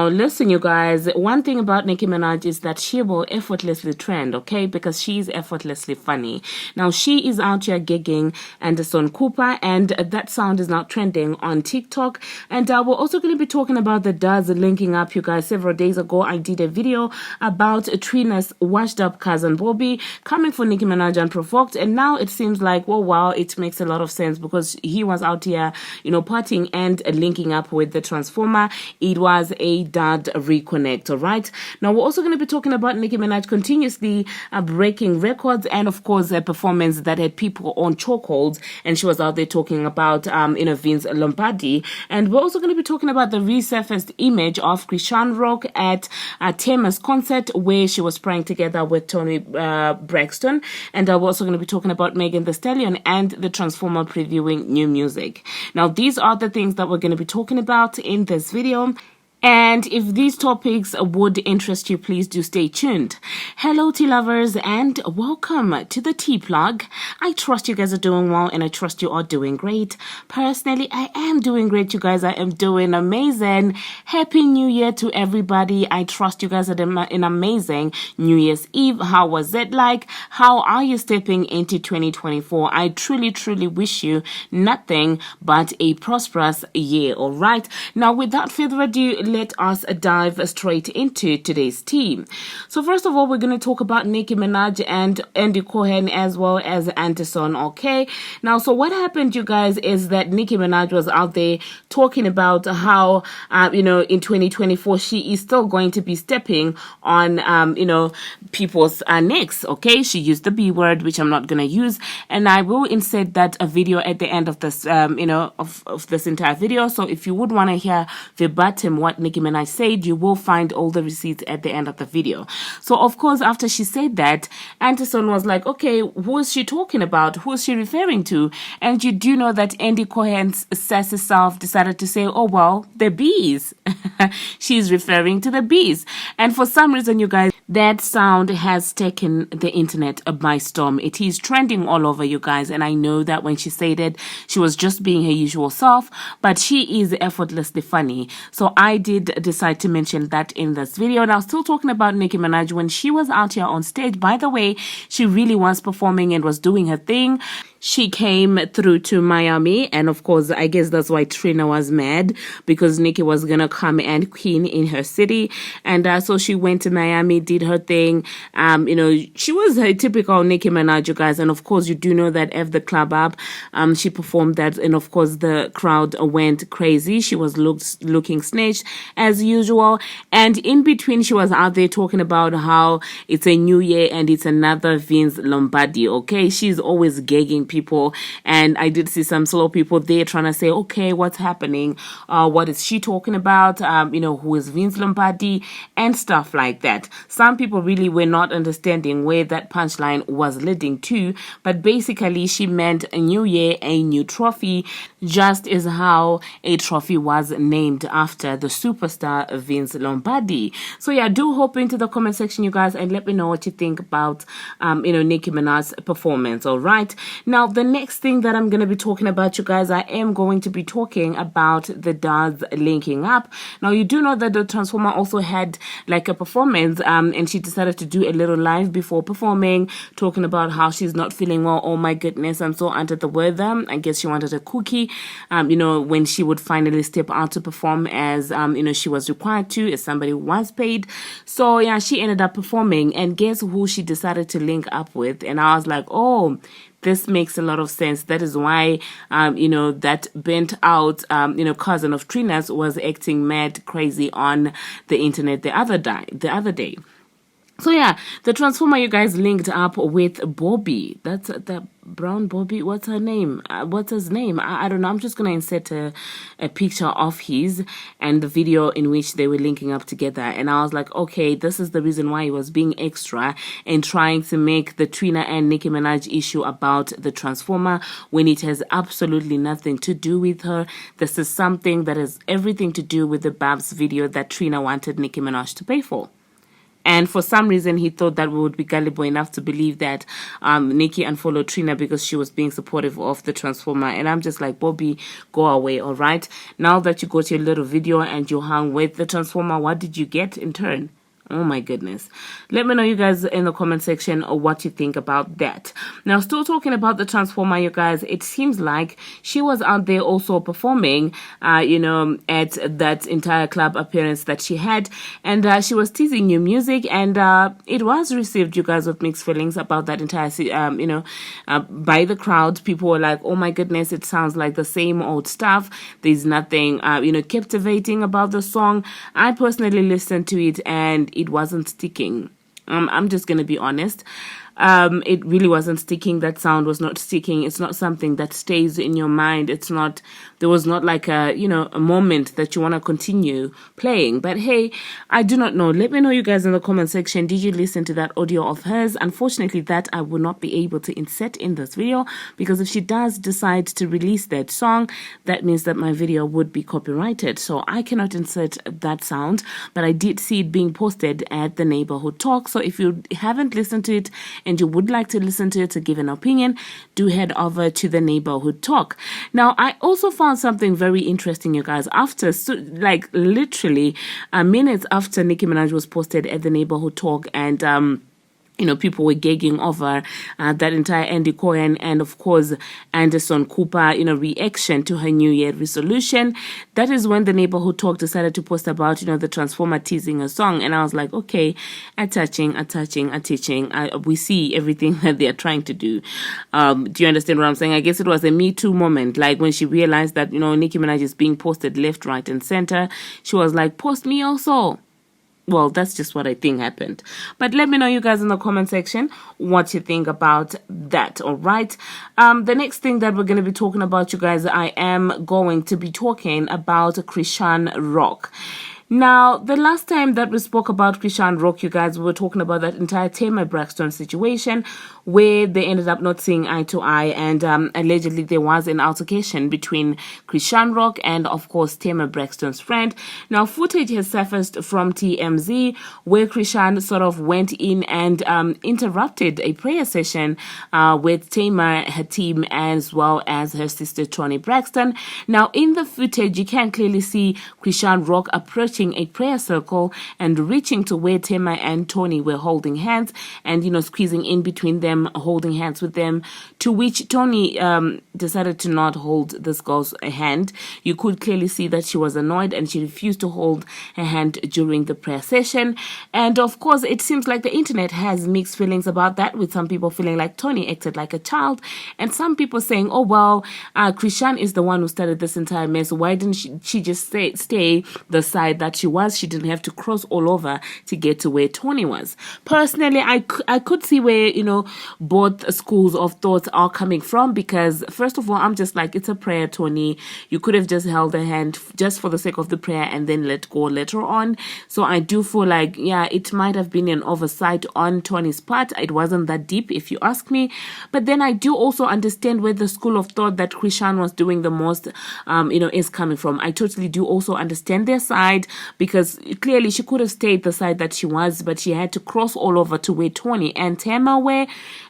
Now, listen, you guys, one thing about Nicki Minaj is that she will effortlessly trend, okay? Because she's effortlessly funny. Now, she is out here gigging Anderson Cooper, and that sound is now trending on TikTok. And we're also going to be talking about the Does linking up, you guys. Several days ago, I did a video about Trina's washed up cousin Bobby coming for Nicki Minaj unprovoked. And now it seems like, well, wow, it makes a lot of sense because he was out here, partying and linking up with the Transformer. It was a dad reconnect. All right. Now we're also going to be talking about Nicki Minaj continuously breaking records, and of course a performance that had people on chokeholds, and she was out there talking about Vince Lombardi. And we're also going to be talking about the resurfaced image of Chrisean Rock at Tamar's concert, where she was praying together with Toni Braxton. And we're also going to be talking about Megan Thee Stallion and the Transformer previewing new music. Now these are the things that we're going to be talking about in this video. And if these topics would interest you, please do stay tuned. Hello, tea lovers, and welcome to the Tea Plug. I trust you guys are doing well, and I trust you are doing great. Personally, I am doing great, you guys. I am doing amazing. Happy New Year to everybody. I trust you guys had an amazing New Year's Eve. How was it like? How are you stepping into 2024? I truly, truly wish you nothing but a prosperous year, all right? Now, without further ado, let us dive straight into today's tea. So first of all, we're going to talk about Nicki Minaj and Andy Cohen as well as Anderson, okay? Now, so what happened, you guys, is that Nicki Minaj was out there talking about how, in 2024, she is still going to be stepping on, people's necks, okay? She used the B word, which I'm not going to use, and I will insert that a video at the end of this, of this entire video. So if you would want to hear verbatim what Nicki Minaj said, you will find all the receipts at the end of the video. So of course, after she said that, Anderson was like, okay, who is she talking about? Who is she referring to? And you do know that Andy Cohen's sassy self decided to say, oh, well, the bees. She's referring to the bees. And for some reason, you guys, that sound has taken the internet by storm. It is trending all over, you guys. And I know that when she said it, she was just being her usual self, but she is effortlessly funny. So I did decide to mention that in this video. Now, still talking about Nicki Minaj, when she was out here on stage, by the way, she really was performing and was doing her thing. She came through to Miami, and of course, I guess that's why Trina was mad, because Nicki was gonna come and queen in her city, and so she went to Miami, did her thing. She was a typical Nicki Minaj, you guys, and of course, you do know that at the club up, she performed that, and of course, the crowd went crazy. She was looking snatched as usual, and in between, she was out there talking about how it's a new year and it's another Vince Lombardi. Okay, she's always gagging people, and I did see some slow people there trying to say, okay, what's happening? What is she talking about? Who is Vince Lombardi and stuff like that. Some people really were not understanding where that punchline was leading to, but basically she meant a new year, a new trophy, just as how a trophy was named after the superstar Vince Lombardi. So yeah, do hop into the comment section, you guys, and let me know what you think about Nicki Minaj's performance. All right, now the next thing that I'm going to be talking about, you guys, I am going to be talking about the Does linking up. Now you do know that the Transformer also had like a performance, and she decided to do a little live before performing, talking about how she's not feeling well. Oh my goodness, I'm so under the weather. I guess she wanted a cookie, when she would finally step out to perform as, she was required to, as somebody who was paid. So yeah, she ended up performing, and guess who she decided to link up with? And I was like, oh, this makes a lot of sense. That is why, that bent out, cousin of Trina's was acting mad crazy on the internet the other day. So yeah, the Transformer, you guys, linked up with Bobby. That's the brown Bobby. What's her name? What's his name? I don't know. I'm just going to insert a picture of his and the video in which they were linking up together. And I was like, okay, this is the reason why he was being extra and trying to make the Trina and Nicki Minaj issue about the Transformer when it has absolutely nothing to do with her. This is something that has everything to do with the Barbz video that Trina wanted Nicki Minaj to pay for. And for some reason, he thought that we would be gullible enough to believe that Nicki unfollowed Trina because she was being supportive of the Transformer. And I'm just like, Bobby, go away, all right? Now that you got your little video and you hung with the Transformer, what did you get in turn? Oh my goodness. Let me know, you guys, in the comment section what you think about that. Now, still talking about the Transformer, you guys, it seems like she was out there also performing, at that entire club appearance that she had. And she was teasing new music, and it was received, you guys, with mixed feelings about that entire, by the crowd. People were like, oh my goodness, it sounds like the same old stuff. There's nothing, captivating about the song. I personally listened to it, and it wasn't sticking. I'm just going to be honest. It really wasn't sticking. That sound was not sticking. It's not something that stays in your mind. There was not like a moment that you want to continue playing. But hey, I do not know. Let me know, you guys, in the comment section. Did you listen to that audio of hers? Unfortunately, that I will not be able to insert in this video, because if she does decide to release that song, that means that my video would be copyrighted. So I cannot insert that sound, but I did see it being posted at the Neighborhood Talk. So if you haven't listened to it and you would like to listen to it to give an opinion, do head over to the Neighborhood Talk. Now, I also found something very interesting, you guys. After, literally minutes after Nicki Minaj was posted at the Neighborhood Talk, and people were gagging over that entire Andy Cohen and, of course, Anderson Cooper, reaction to her New Year resolution. That is when the Neighborhood Talk decided to post about, the Transformer teasing a song. And I was like, okay, attaching. We see everything that they are trying to do. Do you understand what I'm saying? I guess it was a Me Too moment. Like when she realized that, Nicki Minaj is being posted left, right, and center. She was like, post me also. Well, that's just what I think happened. But let me know, you guys, in the comment section what you think about that, all right? The next thing that we're going to be talking about, you guys, I am going to be talking about Chrisean Rock. Now, the last time that we spoke about Chrisean Rock, you guys, we were talking about that entire Toni Braxton situation where they ended up not seeing eye to eye, and allegedly there was an altercation between Chrisean Rock and, of course, Toni Braxton's friend. Now, footage has surfaced from TMZ where Chrisean sort of went in and interrupted a prayer session with Tamar, her team, as well as her sister Toni Braxton. Now, in the footage, you can clearly see Chrisean Rock approaching a prayer circle and reaching to where Tamar and Toni were holding hands, and squeezing in between them, holding hands with them, to which Toni decided to not hold this girl's hand. You could clearly see that she was annoyed and she refused to hold her hand during the prayer session. And of course, it seems like the internet has mixed feelings about that, with some people feeling like Toni acted like a child, and some people saying, oh well, Chrisean is the one who started this entire mess. Why didn't she just stay the side that she was? She didn't have to cross all over to get to where Toni was. Personally, I could see where both schools of thoughts are coming from, because first of all, I'm just like, it's a prayer, Toni. You could have just held her hand just for the sake of the prayer and then let go later on. So I do feel like, yeah, it might have been an oversight on Toni's part. It wasn't that deep, if you ask me. But then I do also understand where the school of thought that Chrisean was doing the most is coming from. I totally do also understand their side, because clearly she could have stayed the side that she was, but she had to cross all over to where Toni and Tamar were,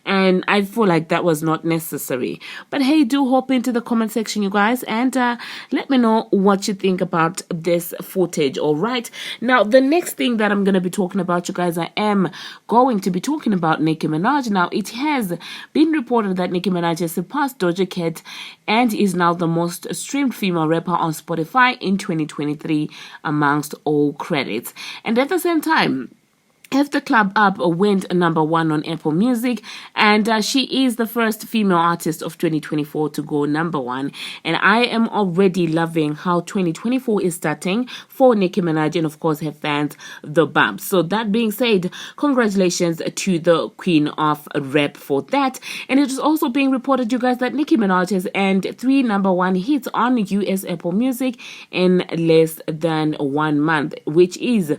and I feel like that was not necessary. But hey, do hop into the comment section, you guys, and let me know what you think about this footage. All right, now the next thing that I'm going to be talking about, you guys, I am going to be talking about Nicki Minaj. Now, it has been reported that Nicki Minaj has surpassed Doja Cat and is now the most streamed female rapper on Spotify in 2023 amongst all credits. And at the same time, If the Club Up went #1 on Apple Music, and she is the first female artist of 2024 to go #1. And I am already loving how 2024 is starting for Nicki Minaj and, of course, her fans, the Barbz. So that being said, congratulations to the queen of rap for that. And it is also being reported, you guys, that Nicki Minaj has earned 3 #1 hits on US Apple Music in less than 1 month, which is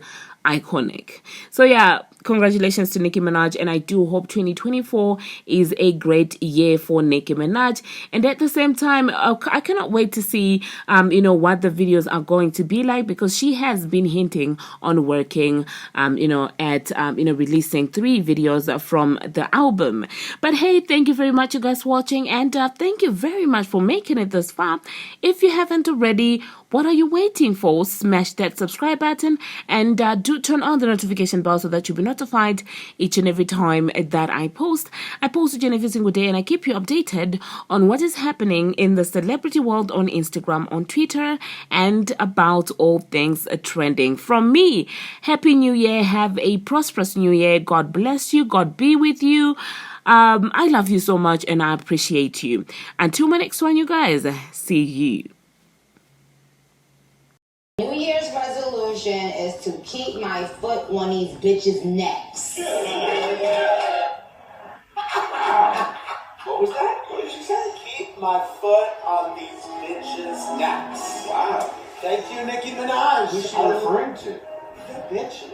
iconic. So yeah, Congratulations to Nicki Minaj, and I do hope 2024 is a great year for Nicki Minaj. And at the same time, I cannot wait to see, what the videos are going to be like, because she has been hinting on working, at, releasing 3 videos from the album. But hey, thank you very much, you guys, for watching, and thank you very much for making it this far. If you haven't already, what are you waiting for? Smash that subscribe button, and do turn on the notification bell so that you'll be notified each and every time that I post. I post each and every single day, and I keep you updated on what is happening in the celebrity world on Instagram, on Twitter, and about all things trending. From me, Happy New Year. Have a prosperous New Year. God bless you. God be with you. I love you so much, and I appreciate you. Until my next one, you guys. See you. New Year's resolution is to keep my foot on these bitches' necks. What was that? What did you say? Keep my foot on these bitches' necks. Wow. Thank you, Nicki Minaj. Who's she referring to? The bitches.